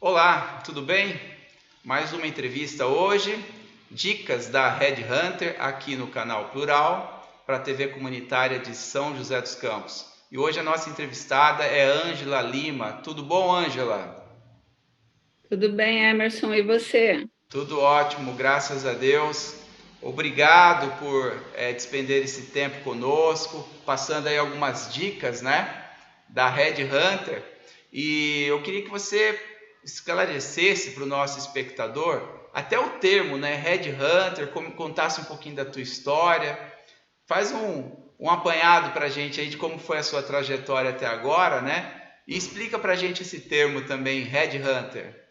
Olá, tudo bem? Mais uma entrevista hoje, dicas da Red Hunter aqui no canal Plural para a TV comunitária de São José dos Campos. E hoje a nossa entrevistada é Ângela Lima. Tudo bom, Ângela? Tudo bem, Emerson, e você? Tudo ótimo, graças a Deus. Obrigado por despender esse tempo conosco, passando aí algumas dicas, né, da Red Hunter. E eu queria que você esclarecesse para o nosso espectador até o termo, né, Red Hunter, contasse um pouquinho da tua história. Faz um apanhado para a gente aí de como foi a sua trajetória até agora, né? E explica para a gente esse termo também, Red Hunter.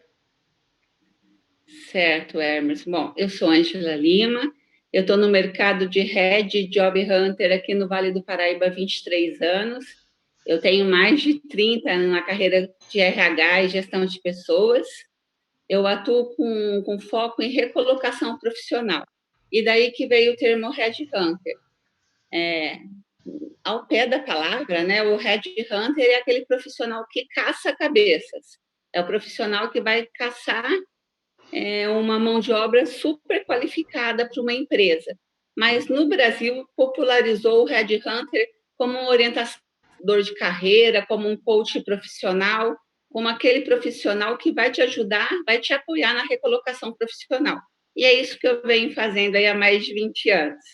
Certo, Emerson. Bom, eu sou Ângela Lima, eu estou no mercado de Red Job Hunter aqui no Vale do Paraíba há 23 anos. Eu tenho mais de 30 na carreira de RH e gestão de pessoas. Eu atuo com foco em recolocação profissional. E daí que veio o termo Red Hunter. Ao pé da palavra, né, o Red Hunter é aquele profissional que caça cabeças. É o profissional que vai caçar uma mão de obra super qualificada para uma empresa. Mas no Brasil popularizou o Red Hunter como um orientador de carreira, como um coach profissional, como aquele profissional que vai te ajudar, vai te apoiar na recolocação profissional. E é isso que eu venho fazendo aí há mais de 20 anos.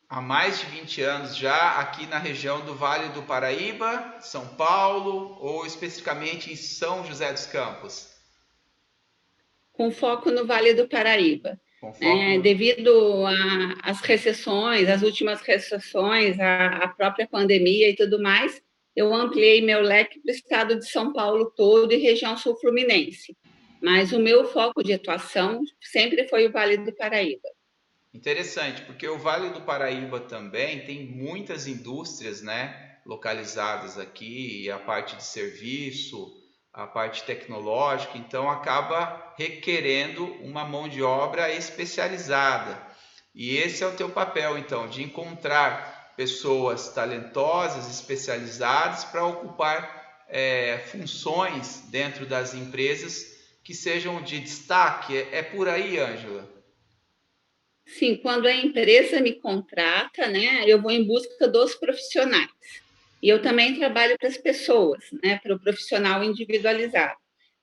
Há mais de 20 anos já aqui na região do Vale do Paraíba, São Paulo ou especificamente em São José dos Campos? Com foco no Vale do Paraíba. Com foco no... Devido às recessões, as últimas recessões, a própria pandemia e tudo mais, eu ampliei meu leque para o estado de São Paulo todo e região sul-fluminense. Mas o meu foco de atuação sempre foi o Vale do Paraíba. Interessante, porque o Vale do Paraíba também tem muitas indústrias, né, localizadas aqui, e a parte de serviço, a parte tecnológica, então acaba requerendo uma mão de obra especializada. E esse é o teu papel, então, de encontrar pessoas talentosas, especializadas para ocupar funções dentro das empresas que sejam de destaque. É por aí, Ângela? Sim, quando a empresa me contrata, né, eu vou em busca dos profissionais. E eu também trabalho para as pessoas, né, para o profissional individualizado.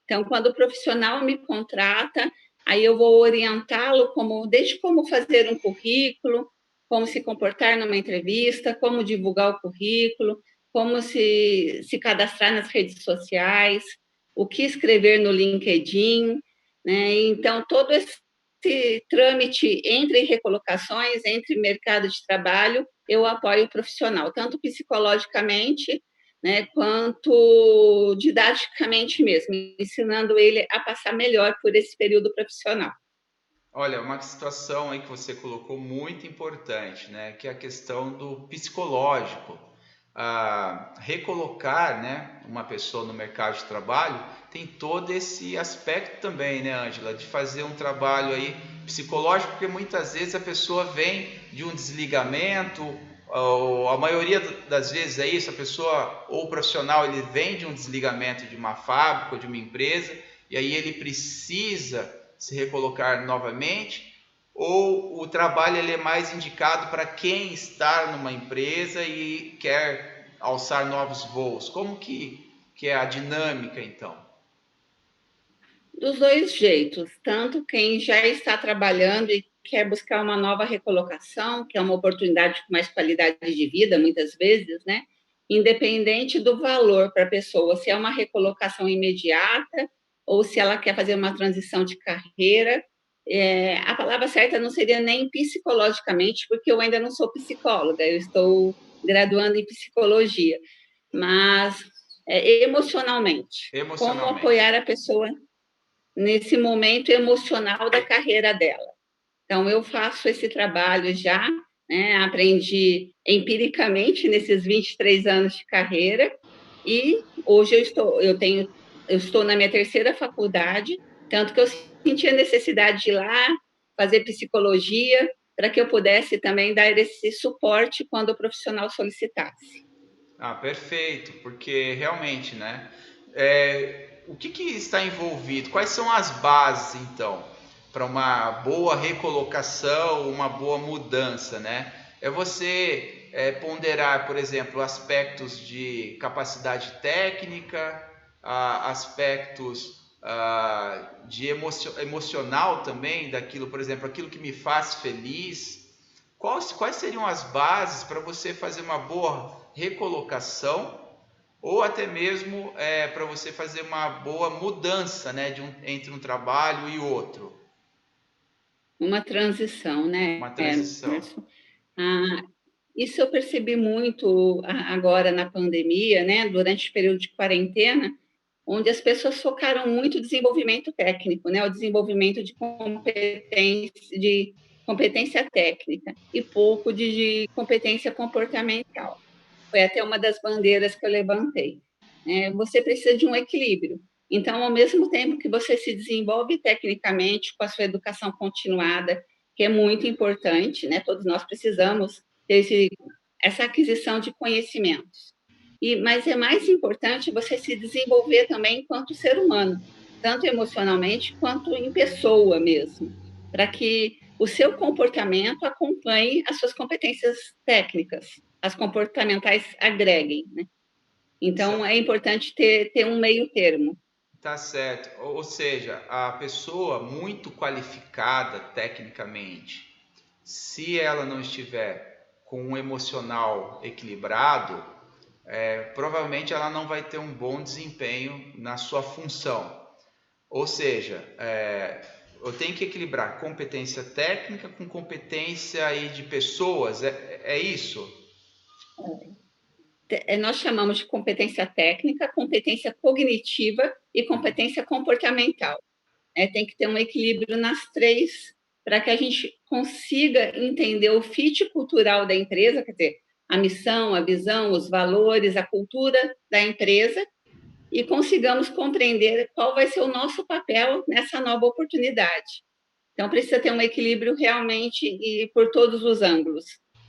Então, quando o profissional me contrata, aí eu vou orientá-lo desde como fazer um currículo, como se comportar numa entrevista, como divulgar o currículo, como se cadastrar nas redes sociais, o que escrever no LinkedIn, né? Então, todo esse trâmite entre recolocações, entre mercado de trabalho, eu apoio o profissional, tanto psicologicamente, né, quanto didaticamente mesmo, ensinando ele a passar melhor por esse período profissional. Olha, uma situação aí que você colocou muito importante, né? Que é a questão do psicológico. Recolocar, né, uma pessoa no mercado de trabalho tem todo esse aspecto também, né, Ângela, de fazer um trabalho aí psicológico, porque muitas vezes a pessoa vem de um desligamento, ou a maioria das vezes é isso, a pessoa ou o profissional ele vem de um desligamento de uma fábrica ou de uma empresa, e aí ele precisa se recolocar novamente, ou o trabalho ele é mais indicado para quem está numa empresa e quer alçar novos voos? Como que é a dinâmica então? Dos dois jeitos, tanto quem já está trabalhando e quer buscar uma nova recolocação, que é uma oportunidade com mais qualidade de vida, muitas vezes, né? Independente do valor para a pessoa, se é uma recolocação imediata ou se ela quer fazer uma transição de carreira. A palavra certa não seria nem psicologicamente, porque eu ainda não sou psicóloga, eu estou graduando em psicologia, mas emocionalmente. Como Emocionalmente. apoiar a pessoa nesse momento emocional da carreira dela. Então, eu faço esse trabalho já, né? Aprendi empiricamente nesses 23 anos de carreira, e hoje eu estou na minha terceira faculdade, tanto que eu senti a necessidade de ir lá fazer psicologia, para que eu pudesse também dar esse suporte quando o profissional solicitasse. Ah, perfeito, porque realmente, né? O que está envolvido? Quais são as bases, então, para uma boa recolocação, uma boa mudança, né? É você ponderar, por exemplo, aspectos de capacidade técnica, aspectos de emocional também, daquilo, por exemplo, aquilo que me faz feliz. Quais seriam as bases para você fazer uma boa recolocação ou até mesmo para você fazer uma boa mudança, né, entre um trabalho e outro? Uma transição, Uma né, transição. Emerson? Ah, isso eu percebi muito agora na pandemia, né, durante o período de quarentena, onde as pessoas focaram muito no desenvolvimento técnico, né, o desenvolvimento de competência técnica e pouco de competência comportamental. Foi até uma das bandeiras que eu levantei. Você precisa de um equilíbrio. Então, ao mesmo tempo que você se desenvolve tecnicamente com a sua educação continuada, que é muito importante, né? Todos nós precisamos ter essa aquisição de conhecimentos. Mas é mais importante você se desenvolver também enquanto ser humano, tanto emocionalmente quanto em pessoa mesmo, para que o seu comportamento acompanhe as suas competências técnicas, as comportamentais agreguem, né? Então, é importante ter um meio termo. Tá certo. Ou seja, a pessoa muito qualificada tecnicamente, se ela não estiver com um emocional equilibrado, provavelmente ela não vai ter um bom desempenho na sua função. Ou seja, eu tenho que equilibrar competência técnica com competência aí de pessoas. É isso? Nós chamamos de competência técnica, competência cognitiva e competência comportamental. Tem que ter um equilíbrio nas três para que a gente consiga entender o fit cultural da empresa, quer dizer, a missão, a visão, os valores, a cultura da empresa e consigamos compreender qual vai ser o nosso papel nessa nova oportunidade. Então, precisa ter um equilíbrio realmente e por todos os ângulos,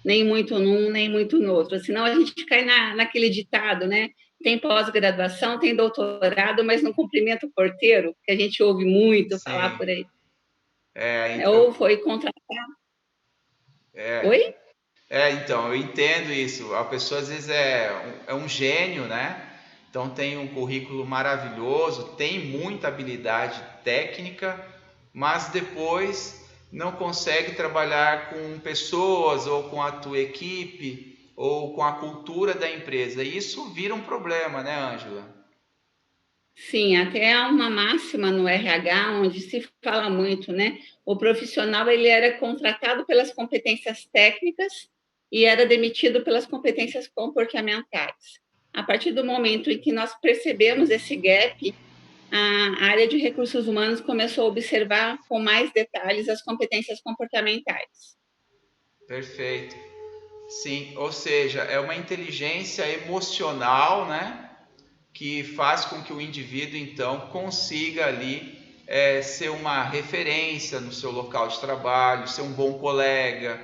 nem muito num, nem muito no outro, senão a gente cai naquele ditado, né? Tem pós-graduação, tem doutorado, mas não cumprimenta o porteiro, que a gente ouve muito falar Sim. por aí. Então, Ou foi contratado. é, Oi? então, eu entendo isso. A pessoa às vezes é um gênio, né? Então tem um currículo maravilhoso, tem muita habilidade técnica, mas depois não consegue trabalhar com pessoas ou com a tua equipe ou com a cultura da empresa. E isso vira um problema, né, Ângela? Sim, até há uma máxima no RH onde se fala muito, né? O profissional ele era contratado pelas competências técnicas e era demitido pelas competências comportamentais. A partir do momento em que nós percebemos esse gap, a área de recursos humanos começou a observar com mais detalhes as competências comportamentais. Perfeito. Sim, ou seja, é uma inteligência emocional, né? Que faz com que o indivíduo então consiga ali ser uma referência no seu local de trabalho, ser um bom colega,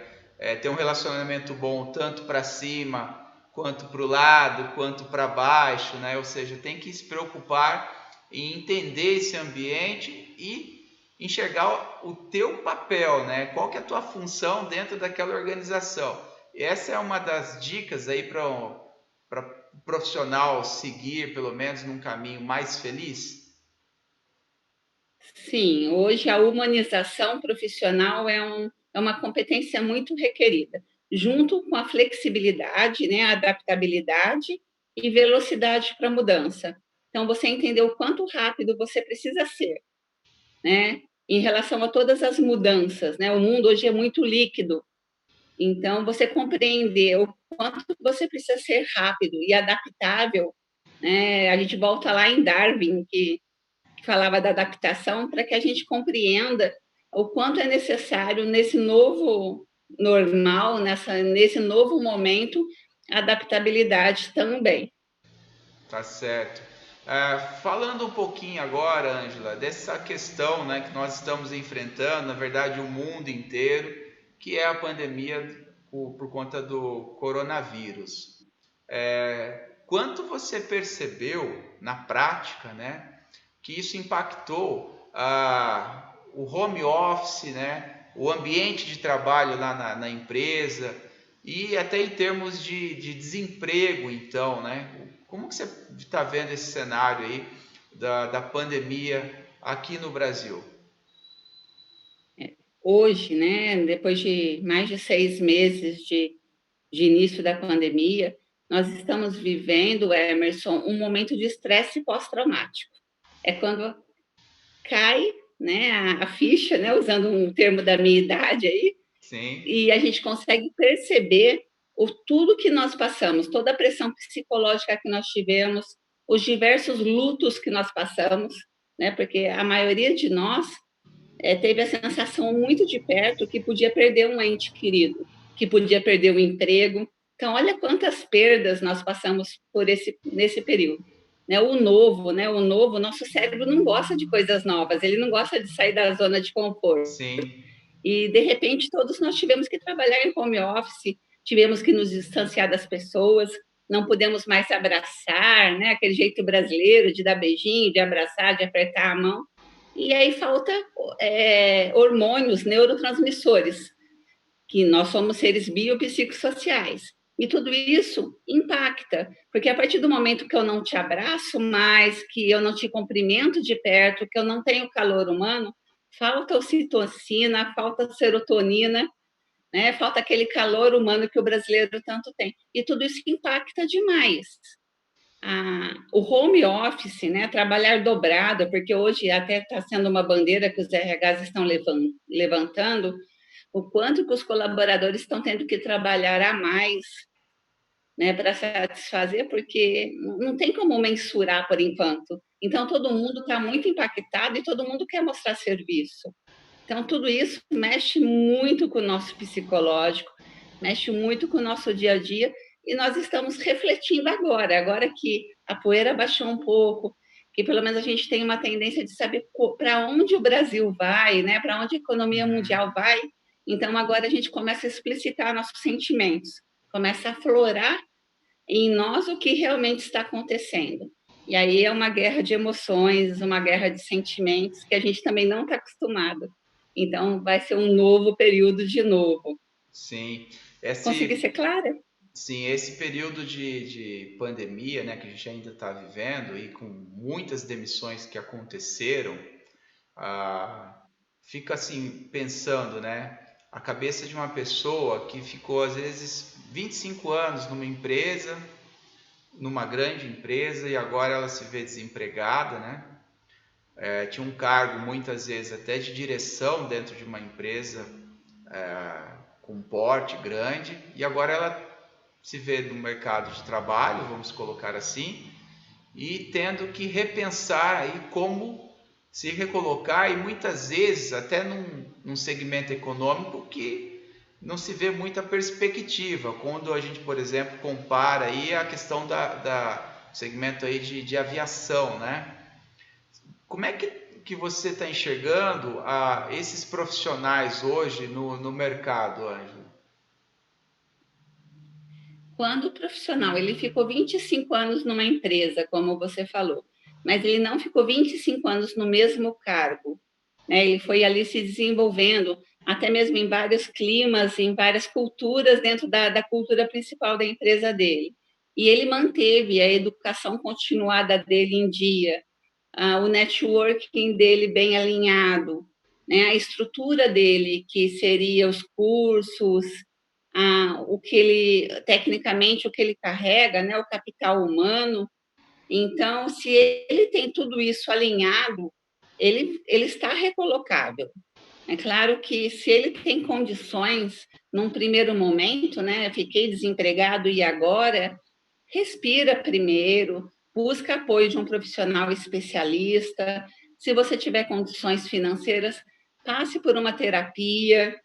ter um relacionamento bom tanto para cima quanto para o lado, quanto para baixo, né? Ou seja, tem que se preocupar em entender esse ambiente e enxergar o teu papel, né? Qual que é a tua função dentro daquela organização. Essa é uma das dicas aí para o profissional seguir, pelo menos, num caminho mais feliz? Sim, hoje a humanização profissional é uma competência muito requerida, junto com a flexibilidade, né, a adaptabilidade e velocidade para a mudança. Então, você entender o quanto rápido você precisa ser, né, em relação a todas as mudanças, né? O mundo hoje é muito líquido, então você compreender o quanto você precisa ser rápido e adaptável, né? A gente volta lá em Darwin, que falava da adaptação, para que a gente compreenda o quanto é necessário nesse novo normal, nesse novo momento, adaptabilidade também. Tá certo. Falando um pouquinho agora, Ângela, dessa questão, né, que nós estamos enfrentando, na verdade, o mundo inteiro, que é a pandemia por conta do coronavírus. Quanto você percebeu na prática, né, que isso impactou o home office, né, o ambiente de trabalho lá na empresa e até em termos de desemprego, então, né? Como que você está vendo esse cenário aí da pandemia aqui no Brasil? Hoje, né, depois de mais de 6 meses de início da pandemia, nós estamos vivendo, Emerson, um momento de estresse pós-traumático. É quando cai, né, a ficha, né, usando um termo da minha idade aí, Sim, e a gente consegue perceber tudo que nós passamos, toda a pressão psicológica que nós tivemos, os diversos lutos que nós passamos, né, porque a maioria de nós teve a sensação muito de perto que podia perder um ente querido, que podia perder o emprego. Então, olha quantas perdas nós passamos nesse período. Né, o novo, nosso cérebro não gosta de coisas novas, ele não gosta de sair da zona de conforto. sim, E, de repente, todos nós tivemos que trabalhar em home office, tivemos que nos distanciar das pessoas, não podemos mais se abraçar, né? Aquele jeito brasileiro de dar beijinho, de abraçar, de apertar a mão. E aí falta hormônios, neurotransmissores, que nós somos seres biopsicossociais. E tudo isso impacta, porque a partir do momento que eu não te abraço mais, que eu não te cumprimento de perto, que eu não tenho calor humano, falta ocitocina, falta serotonina, né? Falta aquele calor humano que o brasileiro tanto tem. E tudo isso impacta demais. O home office, né, trabalhar dobrado, porque hoje até está sendo uma bandeira que os RHs estão levantando, o quanto que os colaboradores estão tendo que trabalhar a mais, né, para satisfazer, porque não tem como mensurar por enquanto. Então, todo mundo está muito impactado e todo mundo quer mostrar serviço. Então, tudo isso mexe muito com o nosso psicológico, mexe muito com o nosso dia a dia, e nós estamos refletindo agora que a poeira baixou um pouco, que pelo menos a gente tem uma tendência de saber para onde o Brasil vai, né? Para onde a economia uhum, mundial vai. Então, agora a gente começa a explicitar nossos sentimentos, começa a aflorar em nós o que realmente está acontecendo. E aí é uma guerra de emoções, uma guerra de sentimentos que a gente também não está acostumado. Então, vai ser um novo período de novo. sim. Consegui Esse, ser clara? sim, esse período de pandemia, né, que a gente ainda está vivendo e com muitas demissões que aconteceram, ah, fica assim pensando, né? A cabeça de uma pessoa que ficou às vezes 25 anos numa empresa, numa grande empresa e agora ela se vê desempregada, né? Tinha um cargo muitas vezes até de direção dentro de uma empresa com porte grande e agora ela se vê no mercado de trabalho, vamos colocar assim, e tendo que repensar aí como se recolocar e muitas vezes até num segmento econômico que não se vê muita perspectiva quando a gente, por exemplo, compara aí a questão da segmento aí de aviação, né? Como é que você está enxergando esses profissionais hoje no mercado, Ângelo? Quando o profissional ele ficou 25 anos numa empresa, como você falou, mas ele não ficou 25 anos no mesmo cargo, né? Ele foi ali se desenvolvendo, até mesmo em vários climas, em várias culturas dentro da cultura principal da empresa dele. E ele manteve a educação continuada dele em dia, o networking dele bem alinhado, né? A estrutura dele, que seria os cursos, o que ele, tecnicamente, o que ele carrega, né? O capital humano. Então, se ele tem tudo isso alinhado, ele está recolocável. É claro que se ele tem condições, num primeiro momento, né? Fiquei desempregado e agora, respira primeiro, busca apoio de um profissional especialista. Se você tiver condições financeiras, passe por uma terapia,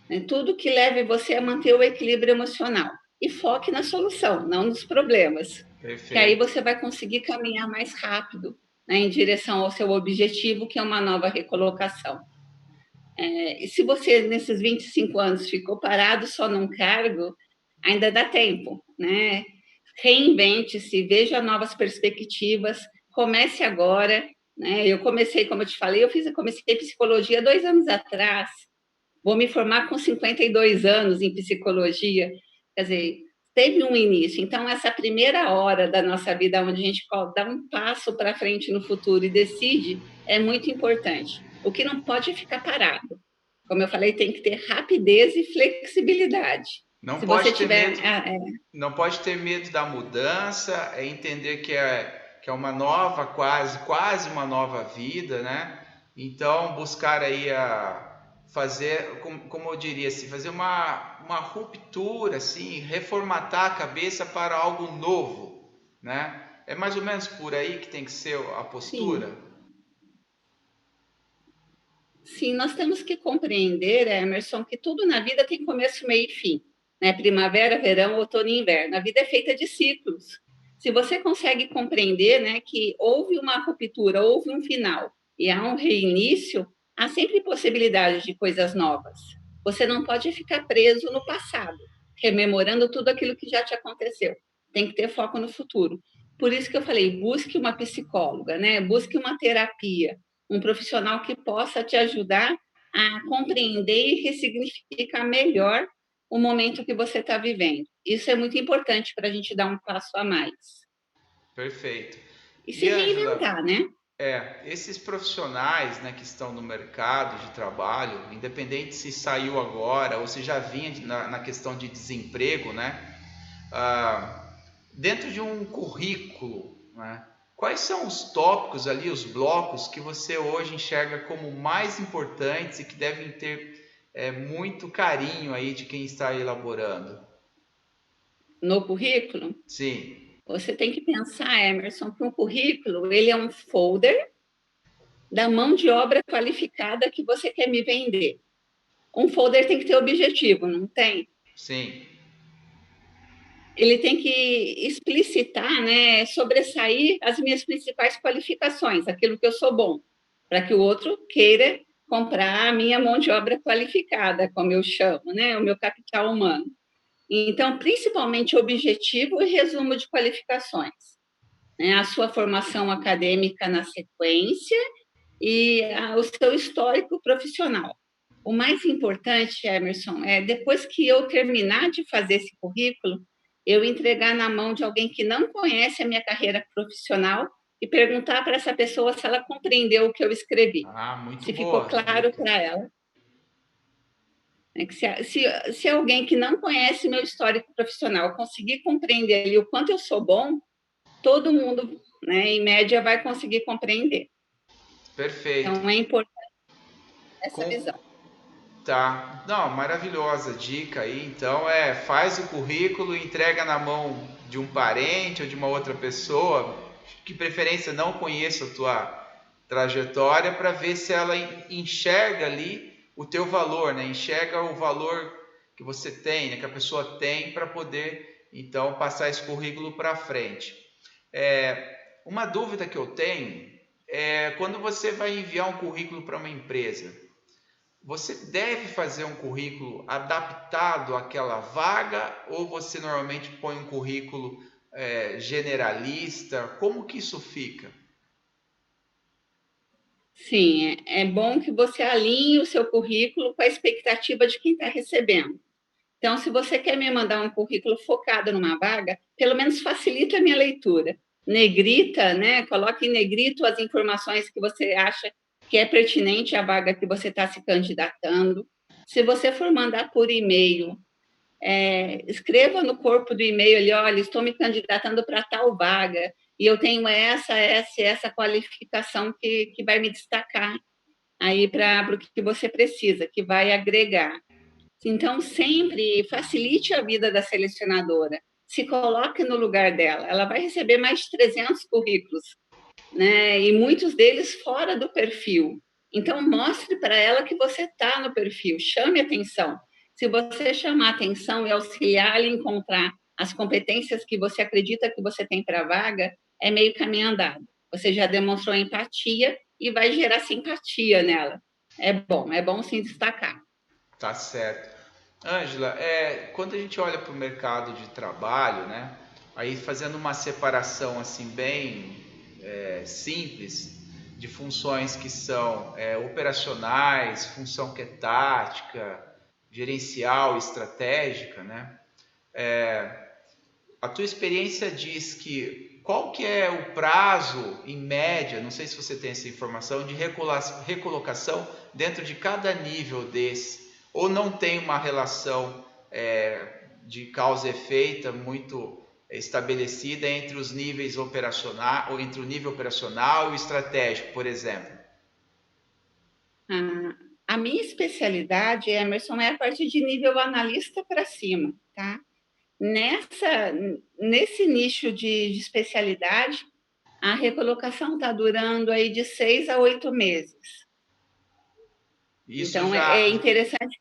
né? Tudo que leve você a manter o equilíbrio emocional. E foque na solução, não nos problemas. que aí Perfeito. você vai conseguir caminhar mais rápido, né, em direção ao seu objetivo, que é uma nova recolocação. E se você, nesses 25 anos, ficou parado só num cargo, ainda dá tempo, né? Reinvente-se, veja novas perspectivas, comece agora, né? Eu comecei, como eu te falei, comecei psicologia 2 anos atrás, vou me formar com 52 anos em psicologia, quer dizer, teve um início. Então, essa primeira hora da nossa vida, onde a gente dá um passo para frente no futuro e decide, é muito importante. O que não pode é ficar parado. Como eu falei, tem que ter rapidez e flexibilidade. Não Se você pode ter tiver. medo, não pode ter medo da mudança, é entender que é uma nova, quase uma nova vida, né? Então, buscar aí fazer, como eu diria assim, fazer uma ruptura, assim, reformatar a cabeça para algo novo, né? É mais ou menos por aí que tem que ser a postura? Sim, sim, nós temos que compreender, Emerson, que tudo na vida tem começo, meio e fim. Né? Primavera, verão, outono e inverno. A vida é feita de ciclos. Se você consegue compreender, né, que houve uma ruptura, houve um final e há um reinício, há sempre possibilidade de coisas novas. Você não pode ficar preso no passado, rememorando tudo aquilo que já te aconteceu. Tem que ter foco no futuro. Por isso que eu falei, busque uma psicóloga, né? Busque uma terapia, um profissional que possa te ajudar a compreender e ressignificar melhor o momento que você está vivendo. Isso é muito importante para a gente dar um passo a mais. Perfeito. E se E Ângela, reinventar, né? esses profissionais, né, que estão no mercado de trabalho, independente se saiu agora ou se já vinha na questão de desemprego, né, ah, dentro de um currículo, né, quais são os tópicos ali, os blocos que você hoje enxerga como mais importantes e que devem ter muito carinho aí de quem está elaborando? No currículo, Sim, você tem que pensar, Emerson, que um currículo ele é um folder da mão de obra qualificada que você quer me vender. Um folder tem que ter objetivo, não tem? sim, Ele tem que explicitar, né, sobressair as minhas principais qualificações, aquilo que eu sou bom, para que o outro queira comprar a minha mão de obra qualificada, como eu chamo, né, o meu capital humano. Então, principalmente objetivo e resumo de qualificações, né, a sua formação acadêmica na sequência e o seu histórico profissional. O mais importante, Emerson, é depois que eu terminar de fazer esse currículo, eu entregar na mão de alguém que não conhece a minha carreira profissional e perguntar para essa pessoa se ela compreendeu o que eu escrevi, muito se ficou boa claro dica. para ela. É que se alguém que não conhece meu histórico profissional conseguir compreender ali o quanto eu sou bom, todo mundo, né, em média, vai conseguir compreender. Perfeito. Então, é importante essa Com, visão. Tá. Não, maravilhosa dica aí. Então, faz o currículo e entrega na mão de um parente ou de uma outra pessoa, que preferência não conheça a tua trajetória, para ver se ela enxerga ali o teu valor, né? Enxerga o valor que você tem, né? Que a pessoa tem para poder, então, passar esse currículo para frente. Uma dúvida que eu tenho é quando você vai enviar um currículo para uma empresa. Você deve fazer um currículo adaptado àquela vaga ou você normalmente põe um currículo generalista? Como que isso fica? Sim, é bom que você alinhe o seu currículo com a expectativa de quem está recebendo. Então, se você quer me mandar um currículo focado numa vaga, pelo menos facilita a minha leitura. Negrita, né? Coloque em negrito as informações que você acha que é pertinente à vaga que você está se candidatando. Se você for mandar por e-mail, escreva no corpo do e-mail ali, olha, estou me candidatando para tal vaga e eu tenho essa qualificação que vai me destacar aí para o que você precisa, que vai agregar. Então, sempre facilite a vida da selecionadora, se coloque no lugar dela. Ela vai receber mais de 300 currículos, né? E muitos deles fora do perfil. Então, mostre para ela que você está no perfil, chame atenção. Se você chamar atenção e auxiliar ela a encontrar as competências que você acredita que você tem para a vaga, é meio caminho andado. Você já demonstrou empatia e vai gerar simpatia nela. É bom sim destacar. Tá certo. Ângela, quando a gente olha para o mercado de trabalho, né? Aí fazendo uma separação assim bem simples de funções que são operacionais, função que é tática, gerencial, estratégica, né? A tua experiência diz que qual que é o prazo em média, não sei se você tem essa informação, de recolocação dentro de cada nível desse, ou não tem uma relação de causa e efeito muito estabelecida entre os níveis operacionais, ou entre o nível operacional e o estratégico, por exemplo? A minha especialidade, Emerson, é a partir de nível analista para cima, tá? Nesse nicho de especialidade, a recolocação está durando aí de 6 a 8 meses. Isso Então, já. é interessante.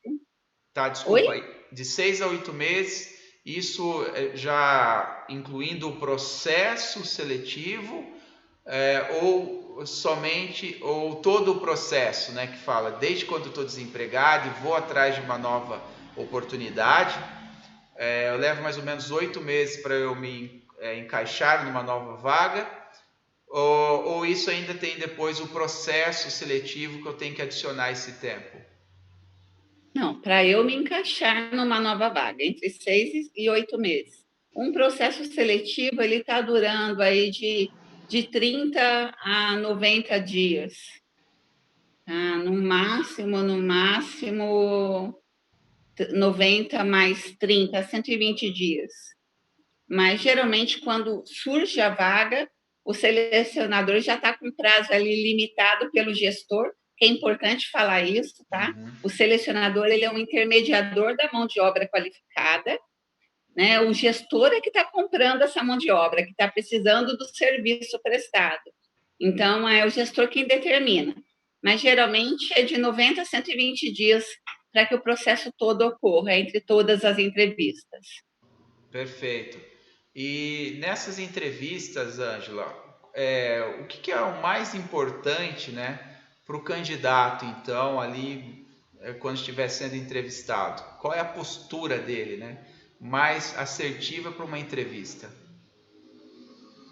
Tá, desculpa. Oi? De 6 a 8 meses, isso já incluindo o processo seletivo, ou somente, ou todo o processo, né? Que fala, desde quando eu estou desempregado e vou atrás de uma nova oportunidade, eu levo mais ou menos 8 meses para eu me encaixar numa nova vaga, ou isso ainda tem depois o processo seletivo que eu tenho que adicionar esse tempo? Não, para eu me encaixar numa nova vaga, entre 6 e 8 meses. Um processo seletivo, ele está durando aí de 30 a 90 dias. Tá? No máximo, 90 mais 30, 120 dias. Mas, geralmente, quando surge a vaga, o selecionador já está com prazo ali limitado pelo gestor, que é importante falar isso, tá? Uhum. O selecionador, ele é um intermediador da mão de obra qualificada, né? O gestor é que está comprando essa mão de obra, que está precisando do serviço prestado. Então, é o gestor quem determina. Mas, geralmente, é de 90 a 120 dias para que o processo todo ocorra, entre todas as entrevistas. Perfeito. E nessas entrevistas, Ângela, o que é o mais importante, né, para o candidato, então, ali, quando estiver sendo entrevistado? Qual é a postura dele, né, mais assertiva para uma entrevista?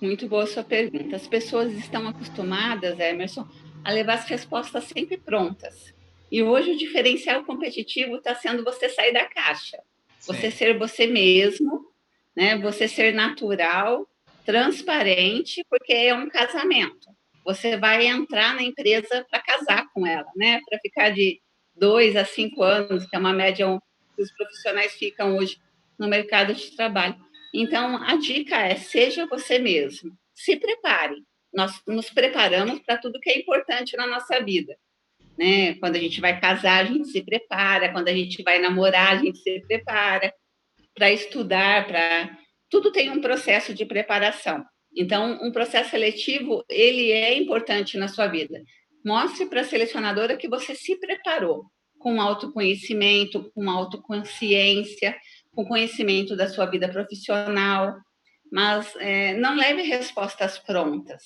Muito boa sua pergunta. As pessoas estão acostumadas, Emerson, a levar as respostas sempre prontas. E hoje o diferencial competitivo está sendo você sair da caixa, você Sim. ser você mesmo, né? Você ser natural, transparente, porque é um casamento. Você vai entrar na empresa para casar com ela, né? Para ficar de 2 a 5 anos, que é uma média que os profissionais ficam hoje no mercado de trabalho. Então, a dica é: seja você mesmo, se prepare. Nós nos preparamos para tudo que é importante na nossa vida, né? Quando a gente vai casar, a gente se prepara, quando a gente vai namorar, a gente se prepara para estudar, para tudo tem um processo de preparação. Então, um processo seletivo, ele é importante na sua vida. Mostre para a selecionadora que você se preparou com autoconhecimento, com autoconsciência, com conhecimento da sua vida profissional, mas não leve respostas prontas.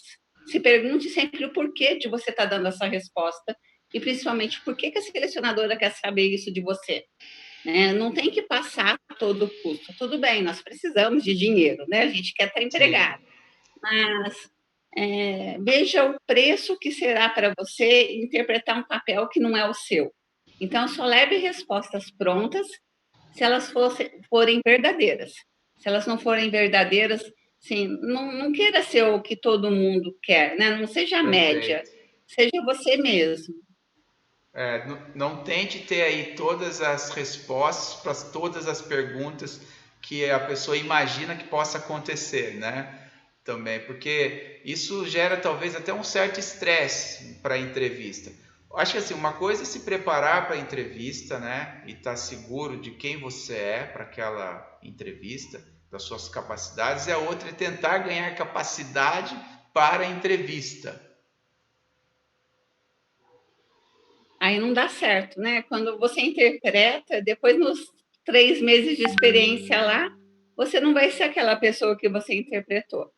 Se pergunte sempre o porquê de você estar dando essa resposta e, principalmente, por que a selecionadora quer saber isso de você. Não tem que passar a todo custo. Tudo bem, nós precisamos de dinheiro, né? A gente quer estar Sim. empregado, mas veja o preço que será para você interpretar um papel que não é o seu. Então, só leve respostas prontas se elas forem verdadeiras. Se elas não forem verdadeiras, sim, não queira ser o que todo mundo quer, né? Não seja a média, Perfeito. seja você mesmo. Não tente ter aí todas as respostas para todas as perguntas que a pessoa imagina que possa acontecer, né? Também, porque isso gera talvez até um certo estresse para a entrevista. Acho que assim, uma coisa é se preparar para a entrevista, né? E estar seguro de quem você é para aquela entrevista, das suas capacidades, e a outra é tentar ganhar capacidade para a entrevista. Aí não dá certo, né? Quando você interpreta, depois nos 3 meses de experiência lá, você não vai ser aquela pessoa que você interpretou.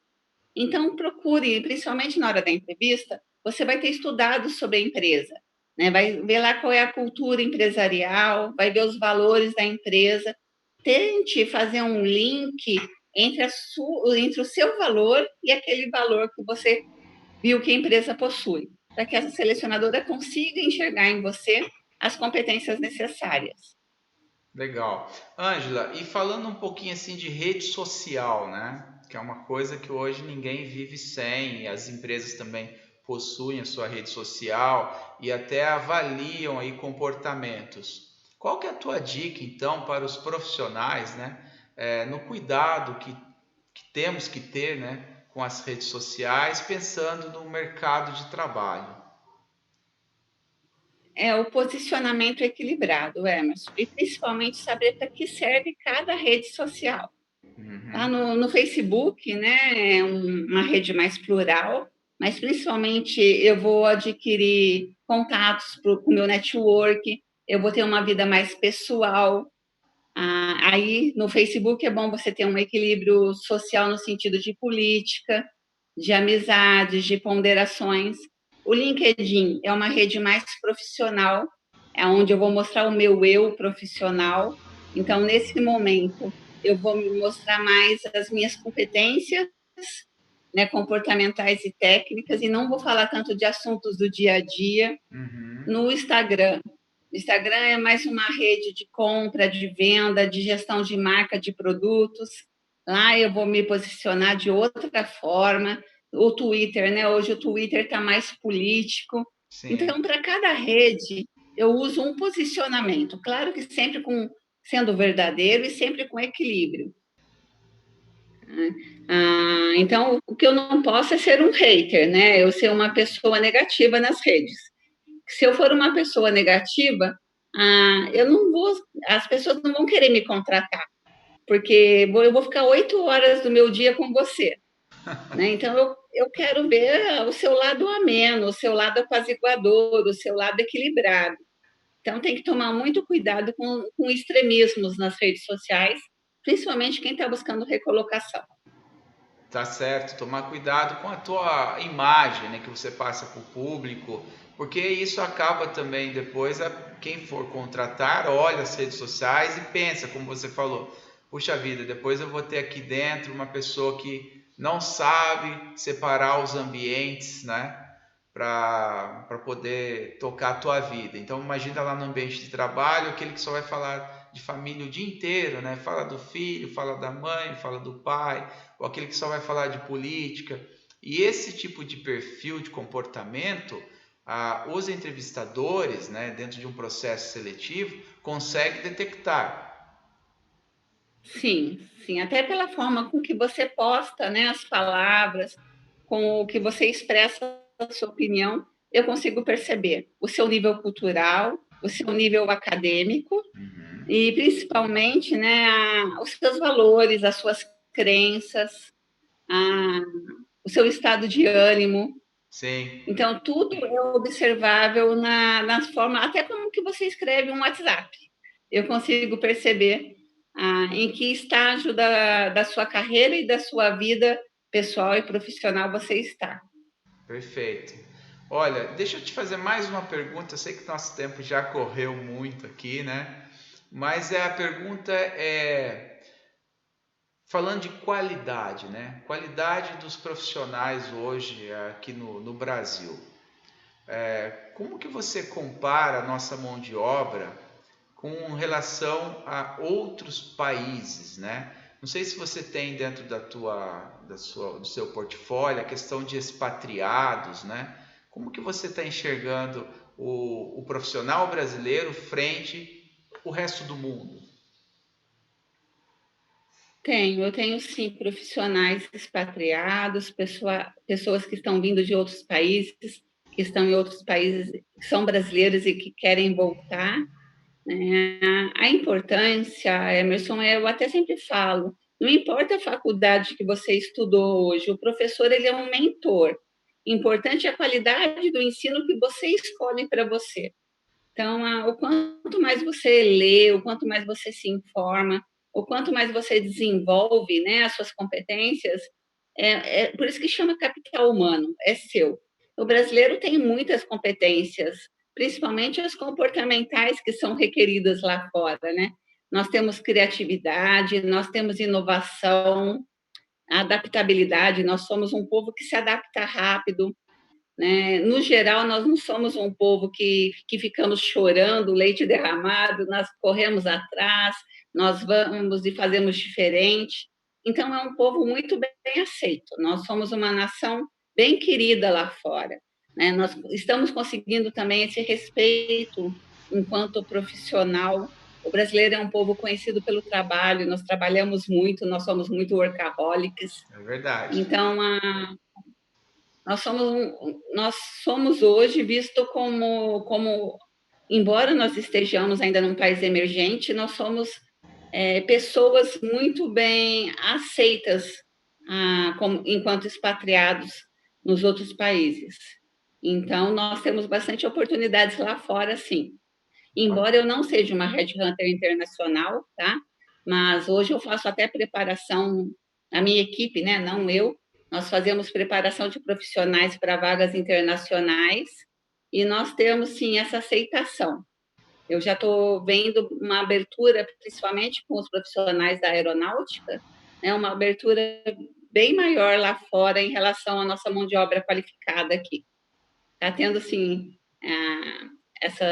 Então, procure, principalmente na hora da entrevista, você vai ter estudado sobre a empresa, né? Vai ver lá qual é a cultura empresarial, vai ver os valores da empresa. Tente fazer um link entre o seu valor e aquele valor que você viu que a empresa possui, para que essa selecionadora consiga enxergar em você as competências necessárias. Legal. Ângela, e falando um pouquinho assim de rede social, né? Que é uma coisa que hoje ninguém vive sem, e as empresas também possuem a sua rede social e até avaliam aí comportamentos. Qual que é a tua dica, então, para os profissionais, né? No cuidado que temos que ter, né? Com as redes sociais, pensando no mercado de trabalho. É o posicionamento equilibrado, Emerson, e principalmente saber para que serve cada rede social. Lá Uhum. no Facebook, né, é uma rede mais plural, mas principalmente eu vou adquirir contatos para o meu network, eu vou ter uma vida mais pessoal. Aí no Facebook é bom você ter um equilíbrio social no sentido de política, de amizades, de ponderações. O LinkedIn é uma rede mais profissional, é onde eu vou mostrar o meu eu profissional. Então, nesse momento, eu vou me mostrar mais as minhas competências, né, comportamentais e técnicas, e não vou falar tanto de assuntos do dia a dia. Uhum. No Instagram, o Instagram é mais uma rede de compra, de venda, de gestão de marca de produtos. Lá eu vou me posicionar de outra forma. O Twitter, né? Hoje o Twitter está mais político. Sim. Então, para cada rede, eu uso um posicionamento. Claro que sempre sendo verdadeiro e sempre com equilíbrio. Então, o que eu não posso é ser um hater, né? Eu ser uma pessoa negativa nas redes. Se eu for uma pessoa negativa, eu não vou, as pessoas não vão querer me contratar, porque eu vou ficar 8 horas do meu dia com você, né? Então eu quero ver o seu lado ameno, o seu lado apaziguador, o seu lado equilibrado. Então tem que tomar muito cuidado com extremismos nas redes sociais, principalmente quem está buscando recolocação. Tá certo, tomar cuidado com a tua imagem, né, que você passa para o público, porque isso acaba também depois, quem for contratar, olha as redes sociais e pensa, como você falou, puxa vida, depois eu vou ter aqui dentro uma pessoa que não sabe separar os ambientes, né, para poder tocar a tua vida. Então imagina lá no ambiente de trabalho, aquele que só vai falar de família o dia inteiro, né? Fala do filho, fala da mãe, fala do pai, ou aquele que só vai falar de política. E esse tipo de perfil de comportamento, os entrevistadores, né, dentro de um processo seletivo, conseguem detectar. Sim, sim, até pela forma com que você posta, né, as palavras, com o que você expressa a sua opinião, eu consigo perceber o seu nível cultural, o seu nível acadêmico Uhum. e principalmente, né, os seus valores, as suas crenças, a, o seu estado de ânimo. Sim. Então, tudo é observável na forma, até como que você escreve um WhatsApp. Eu consigo perceber em que estágio da sua carreira e da sua vida pessoal e profissional você está. Perfeito. Olha, deixa eu te fazer mais uma pergunta. Eu sei que nosso tempo já correu muito aqui, né? Mas a pergunta é falando de qualidade, né? Qualidade dos profissionais hoje aqui no Brasil. Como que você compara a nossa mão de obra com relação a outros países, né? Não sei se você tem dentro do seu portfólio a questão de expatriados, né? Como que você está enxergando o profissional brasileiro frente ao resto do mundo? Eu tenho sim profissionais expatriados, pessoas que estão vindo de outros países, que estão em outros países, que são brasileiros e que querem voltar, né? A importância, Emerson, eu até sempre falo, não importa a faculdade que você estudou hoje, o professor ele é um mentor. Importante é a qualidade do ensino que você escolhe para você. Então, o quanto mais você lê, o quanto mais você se informa, o quanto mais você desenvolve, né, as suas competências, por isso que chama capital humano, é seu. O brasileiro tem muitas competências, principalmente as comportamentais que são requeridas lá fora, né? Nós temos criatividade, nós temos inovação, adaptabilidade, nós somos um povo que se adapta rápido, né? No geral, nós não somos um povo que ficamos chorando, leite derramado, nós corremos atrás, nós vamos e fazemos diferente. Então, é um povo muito bem aceito. Nós somos uma nação bem querida lá fora, né? Nós estamos conseguindo também esse respeito enquanto profissional. O brasileiro é um povo conhecido pelo trabalho, nós trabalhamos muito, nós somos muito workaholics. É verdade. Então, nós somos hoje visto como, embora nós estejamos ainda num país emergente, nós somos pessoas muito bem aceitas enquanto expatriados nos outros países. Então, nós temos bastante oportunidades lá fora, sim. Embora eu não seja uma headhunter internacional, tá? Mas hoje eu faço até preparação, a minha equipe, né? Não eu, nós fazemos preparação de profissionais para vagas internacionais e nós temos, sim, essa aceitação. Eu já estou vendo uma abertura, principalmente com os profissionais da aeronáutica, né? Uma abertura bem maior lá fora em relação à nossa mão de obra qualificada aqui. Está tendo, sim, essa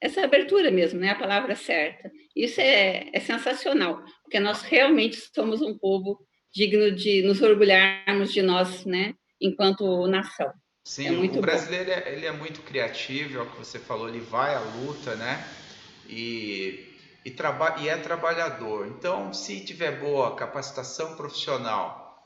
essa abertura mesmo, né? A palavra certa. Isso é sensacional, porque nós realmente somos um povo digno de nos orgulharmos de nós, né? Enquanto nação. É Sim, o muito bom. brasileiro ele é muito criativo, é o que você falou, ele vai à luta, né? E é trabalhador. Então, se tiver boa capacitação profissional,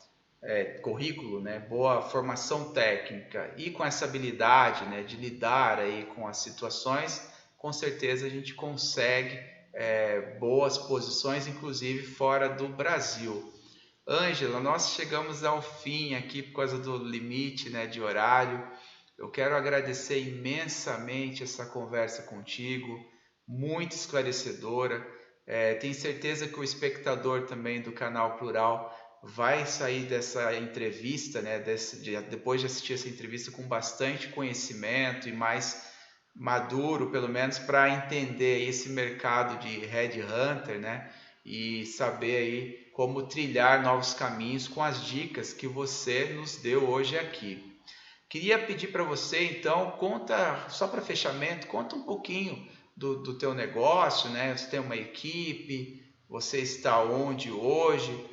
currículo, né? Boa formação técnica e com essa habilidade, né? De lidar aí com as situações, com certeza a gente consegue boas posições, inclusive fora do Brasil. Ângela, nós chegamos ao fim aqui por causa do limite, né, de horário. Eu quero agradecer imensamente essa conversa contigo, muito esclarecedora. Tenho certeza que o espectador também do Canal Plural vai sair dessa entrevista, né, depois de assistir essa entrevista com bastante conhecimento e mais maduro, pelo menos, para entender esse mercado de headhunter, né? E saber aí como trilhar novos caminhos com as dicas que você nos deu hoje aqui. Queria pedir para você, então, conta, só para fechamento, conta um pouquinho do teu negócio, né? Você tem uma equipe, você está onde hoje?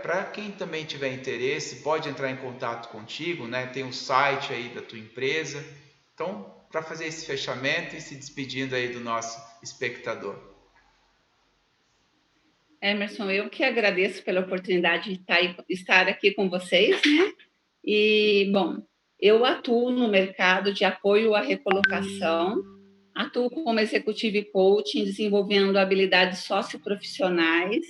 Para quem também tiver interesse, pode entrar em contato contigo, né? Tem o site aí da tua empresa. Então, para fazer esse fechamento e se despedindo aí do nosso espectador. Emerson, eu que agradeço pela oportunidade de estar aqui com vocês, né? E, bom, eu atuo no mercado de apoio à recolocação, atuo como executive coaching, desenvolvendo habilidades socioprofissionais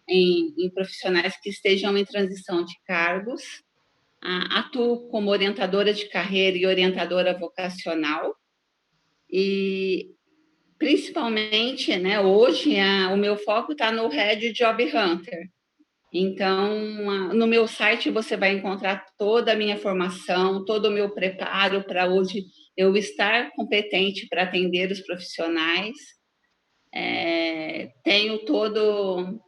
em profissionais que estejam em transição de cargos. Atuo como orientadora de carreira e orientadora vocacional. E, principalmente, né, hoje, o meu foco está no Red Job Hunter. Então, no meu site você vai encontrar toda a minha formação, todo o meu preparo para hoje eu estar competente para atender os profissionais. Tenho todo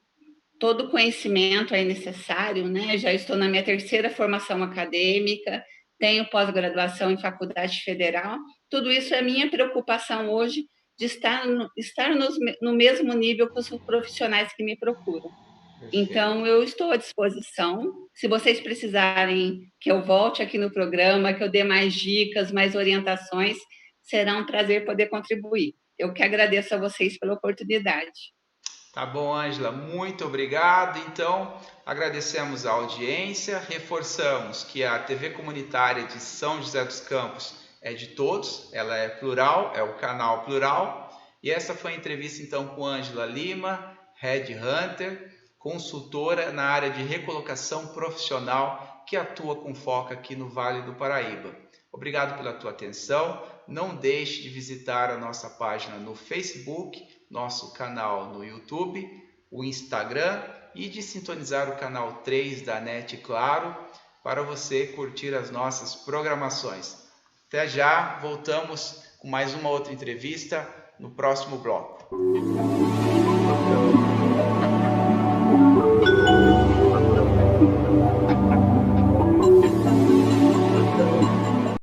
o conhecimento aí necessário, né? Já estou na minha terceira formação acadêmica, tenho pós-graduação em faculdade federal. Tudo isso é minha preocupação hoje de estar no mesmo nível que os profissionais que me procuram. Então, eu estou à disposição. Se vocês precisarem que eu volte aqui no programa, que eu dê mais dicas, mais orientações, será um prazer poder contribuir. Eu que agradeço a vocês pela oportunidade. Tá bom, Ângela, muito obrigado. Então, agradecemos a audiência, reforçamos que a TV comunitária de São José dos Campos é de todos, ela é plural, é o canal Plural. E essa foi a entrevista então com Ângela Lima, Headhunter, consultora na área de recolocação profissional que atua com foco aqui no Vale do Paraíba. Obrigado pela tua atenção. Não deixe de visitar a nossa página no Facebook, nosso canal no YouTube, o Instagram e de sintonizar o canal 3 da NET Claro para você curtir as nossas programações. Até já, voltamos com mais uma outra entrevista no próximo bloco.